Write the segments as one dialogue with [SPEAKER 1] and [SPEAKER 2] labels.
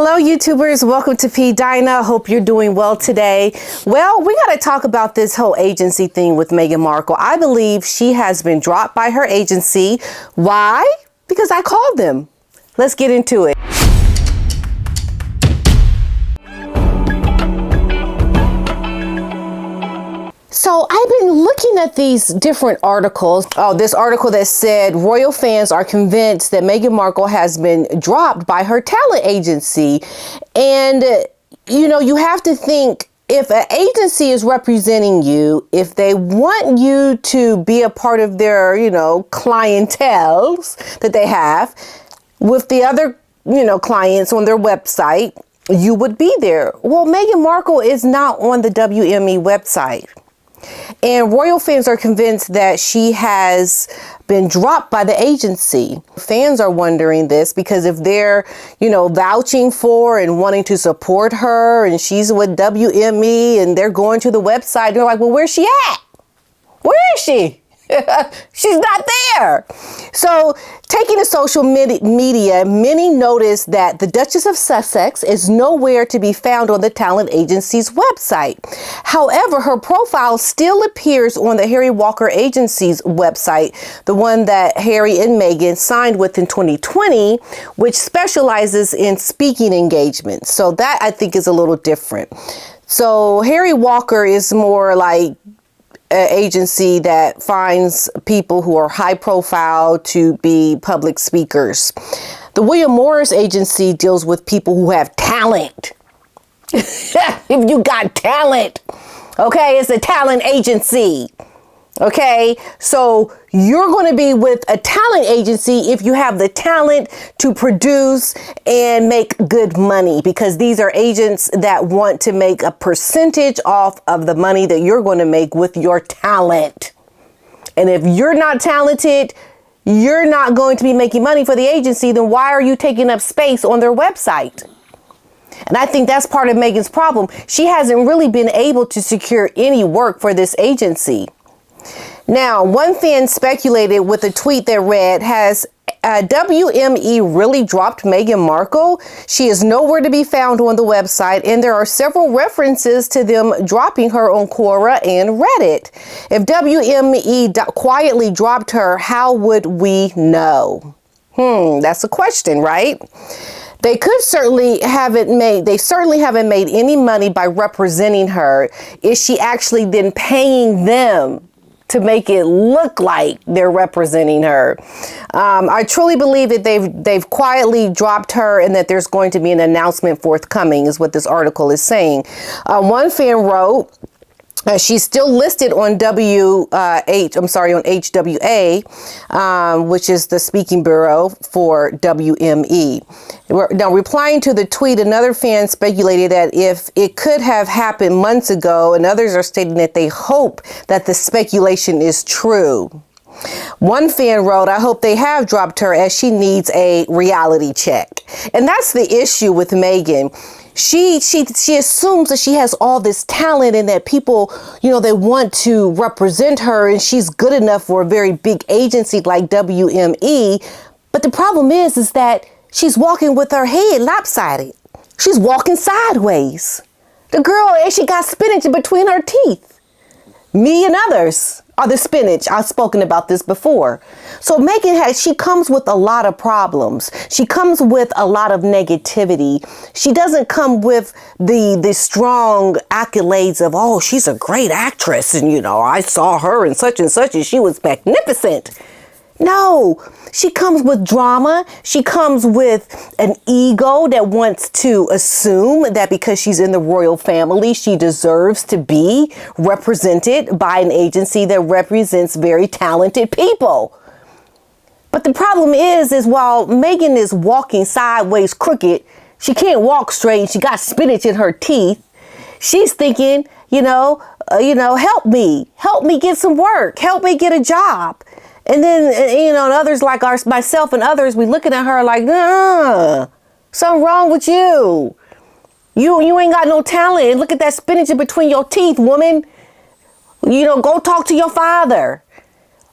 [SPEAKER 1] Hello, YouTubers. Welcome to PDINA. Hope you're doing well today. Well, we got to talk about this whole agency thing with Meghan Markle. I believe she has been dropped by her agency. Why? Because I called them. Let's get into it. So I've been looking at these different articles. Oh, this article that said royal fans are convinced that Meghan Markle has been dropped by her talent agency. And, you have to think, if an agency is representing you, if they want you to be a part of their, clientels that they have with the other, clients on their website, you would be there. Well, Meghan Markle is not on the WME website. And royal fans are convinced that she has been dropped by the agency. Fans are wondering this because if they're, vouching for and wanting to support her and she's with WME and they're going to the website, they're like, well, where's she at? Where is she? She's not there. So taking to social media, many noticed that the Duchess of Sussex is nowhere to be found on the talent agency's website. However, her profile still appears on the Harry Walker Agency's website, the one that Harry and Meghan signed with in 2020, which specializes in speaking engagements. So that I think is a little different. So Harry Walker is more like an agency that finds people who are high profile to be public speakers. The William Morris agency deals with people who have talent. If you got talent, okay, it's a talent agency. Okay, so you're going to be with a talent agency if you have the talent to produce and make good money, because these are agents that want to make a percentage off of the money that you're going to make with your talent. And if you're not talented, you're not going to be making money for the agency. Then why are you taking up space on their website? And I think that's part of Meghan's problem. She hasn't really been able to secure any work for this agency. Now, one fan speculated with a tweet that read, has WME really dropped Meghan Markle? She is nowhere to be found on the website, and there are several references to them dropping her on Quora and Reddit. If WME quietly dropped her, how would we know? That's a question, right? They certainly haven't made any money by representing her. Is she actually then paying them to make it look like they're representing her? I truly believe that they've quietly dropped her and that there's going to be an announcement forthcoming, is what this article is saying. One fan wrote, she's still listed on HWA, which is the speaking bureau for WME. Now, replying to the tweet, another fan speculated that if it could have happened months ago, and others are stating that they hope that the speculation is true. One fan wrote, I hope they have dropped her as she needs a reality check. And that's the issue with Meghan. She assumes that she has all this talent and that people, they want to represent her and she's good enough for a very big agency like WME. But the problem is that she's walking with her head lopsided. She's walking sideways. The girl, she got spinach in between her teeth. Me and others are the spinach. I've spoken about this before. So Meghan she comes with a lot of problems. She comes with a lot of negativity. She doesn't come with the strong accolades of, oh, she's a great actress. And, I saw her and such and she was magnificent. No, she comes with drama. She comes with an ego that wants to assume that because she's in the royal family, she deserves to be represented by an agency that represents very talented people. But the problem is while Meghan is walking sideways crooked, she can't walk straight. She got spinach in her teeth. She's thinking, help me get some work. Help me get a job. And then, and others like myself and others, we looking at her like, something wrong with you. You ain't got no talent. Look at that spinach in between your teeth, woman. Go talk to your father.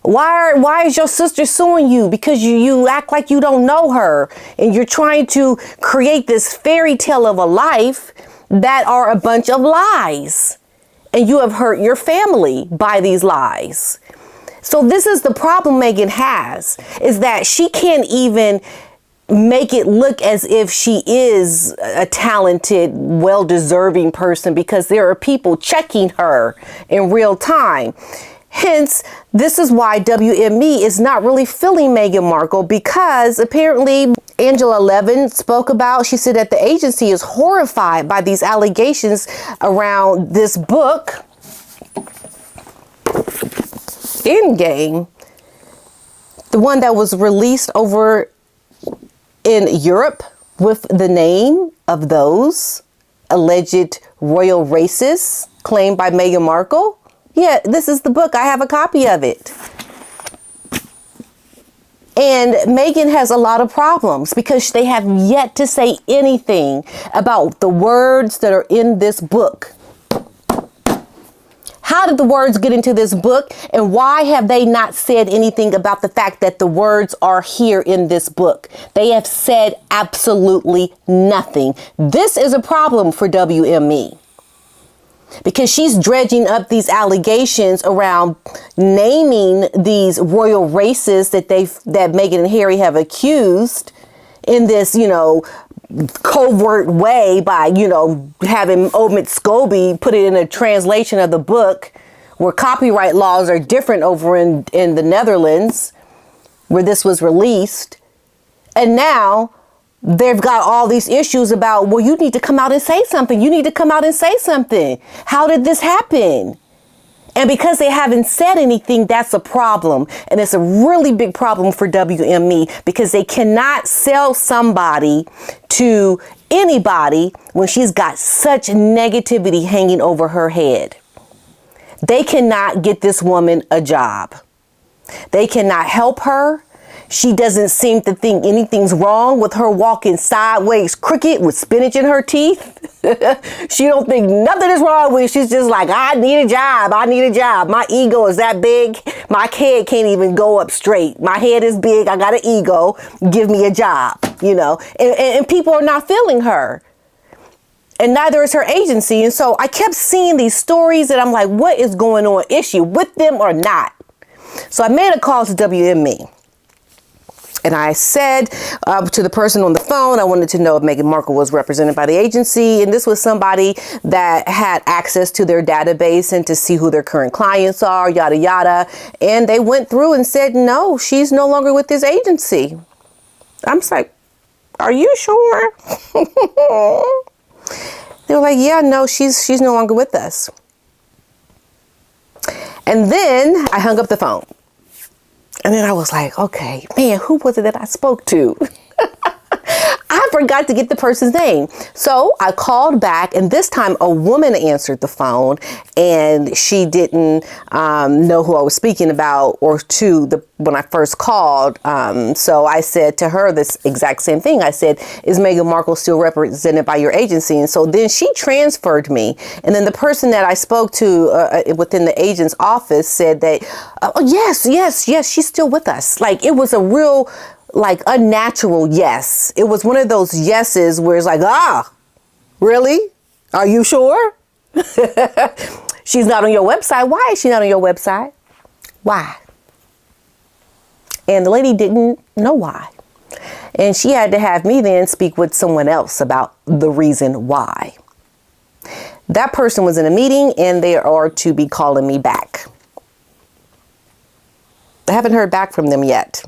[SPEAKER 1] Why is your sister suing you? Because you act like you don't know her, and you're trying to create this fairy tale of a life that are a bunch of lies. And you have hurt your family by these lies. So this is the problem Meghan has, is that she can't even make it look as if she is a talented, well-deserving person, because there are people checking her in real time. Hence, this is why WME is not really feeling Meghan Markle, because apparently Angela Levin spoke about, she said that the agency is horrified by these allegations around this book, Endgame, the one that was released over in Europe with the name of those alleged royal racists claimed by Meghan Markle. Yeah, this is the book. I have a copy of it. And Meghan has a lot of problems because they have yet to say anything about the words that are in this book. How did the words get into this book, and why have they not said anything about the fact that the words are here in this book? They have said absolutely nothing. This is a problem for WME, because she's dredging up these allegations around naming these royal races that Meghan and Harry have accused in this, covert way by, having Omid Scobie put it in a translation of the book, where copyright laws are different over in the Netherlands, where this was released. And now they've got all these issues about, well, you need to come out and say something. You need to come out and say something. How did this happen? And because they haven't said anything, that's a problem. And it's a really big problem for WME, because they cannot sell somebody to anybody when she's got such negativity hanging over her head. They cannot get this woman a job. They cannot help her. She doesn't seem to think anything's wrong with her walking sideways crooked with spinach in her teeth. She don't think nothing is wrong with it. She's just like, I need a job. I need a job. My ego is that big. My head can't even go up straight. My head is big. I got an ego. Give me a job, and people are not feeling her. And neither is her agency. And so I kept seeing these stories and I'm like, what is going on? Is she with them or not? So I made a call to WME. And I said to the person on the phone, I wanted to know if Meghan Markle was represented by the agency. And this was somebody that had access to their database and to see who their current clients are, yada, yada. And they went through and said, no, she's no longer with this agency. I'm just like, are you sure? They were like, yeah, no, she's no longer with us. And then I hung up the phone. And then I was like, okay, man, who was it that I spoke to? I forgot to get the person's name. So I called back, and this time a woman answered the phone, and she didn't know who I was speaking about or to when I first called. So I said to her this exact same thing. I said, is Meghan Markle still represented by your agency? And so then she transferred me. And then the person that I spoke to within the agent's office said that, yes, she's still with us. Like, it was a real unnatural yes. It was one of those yeses where it's like, really? Are you sure? She's not on your website. Why is she not on your website? Why? And the lady didn't know why. And she had to have me then speak with someone else about the reason why. That person was in a meeting and they are to be calling me back. I haven't heard back from them yet.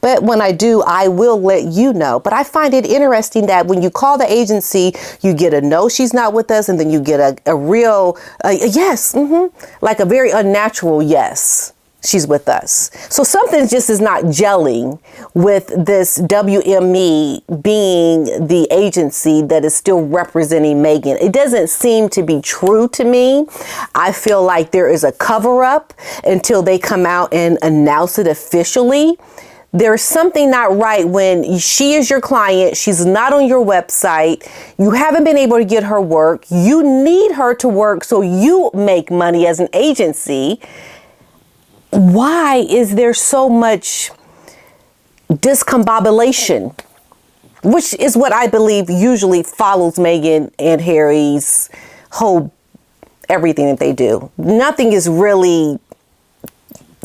[SPEAKER 1] But when I do, I will let you know. But I find it interesting that when you call the agency, you get a no, she's not with us. And then you get a real yes, like a very unnatural yes, she's with us. So something just is not gelling with this WME being the agency that is still representing Meghan. It doesn't seem to be true to me. I feel like there is a cover up until they come out and announce it officially. There's something not right when she is your client. She's not on your website. You haven't been able to get her work. You need her to work so you make money as an agency. why is there so much discombobulation, which is what I believe usually follows Meghan and Harry's whole everything that they do. Nothing is really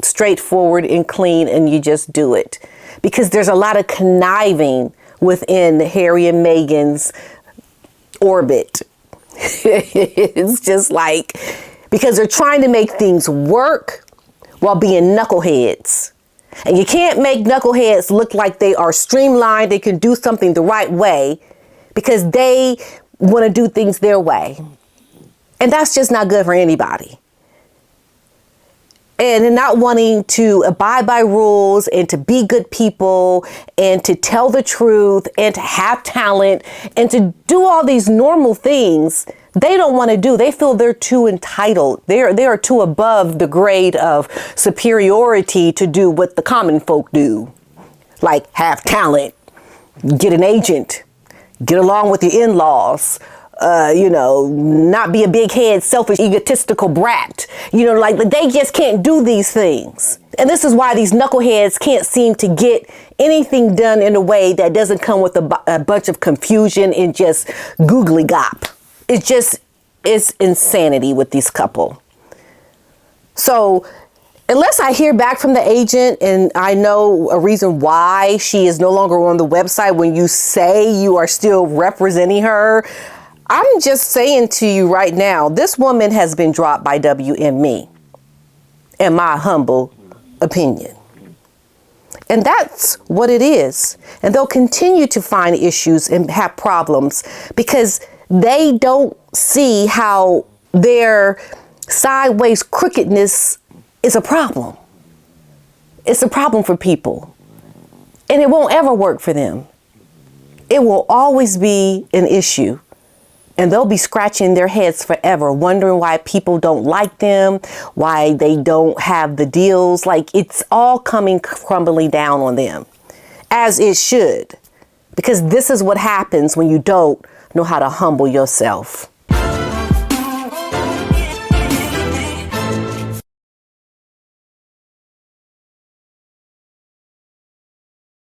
[SPEAKER 1] straightforward and clean, and you just do it because there's a lot of conniving within Harry and Meghan's orbit. It's just like, because they're trying to make things work while being knuckleheads. And you can't make knuckleheads look like they are streamlined, they can do something the right way, because they want to do things their way. And that's just not good for anybody. And not wanting to abide by rules and to be good people and to tell the truth and to have talent and to do all these normal things they don't want to do. They feel they're too entitled. They are too above the grade of superiority to do what the common folk do. Like have talent, get an agent, get along with your in-laws, not be a big head, selfish, egotistical brat. Like they just can't do these things. And this is why these knuckleheads can't seem to get anything done in a way that doesn't come with a bunch of confusion and just googly gop. It's insanity with these couple. So unless I hear back from the agent and I know a reason why she is no longer on the website when you say you are still representing her, I'm just saying to you right now, this woman has been dropped by WME, in my humble opinion. And that's what it is. And they'll continue to find issues and have problems because they don't see how their sideways crookedness is a problem. It's a problem for people. And it won't ever work for them. It will always be an issue. And they'll be scratching their heads forever, wondering why people don't like them, why they don't have the deals. Like it's all coming crumbling down on them, as it should. Because this is what happens when you don't know how to humble yourself.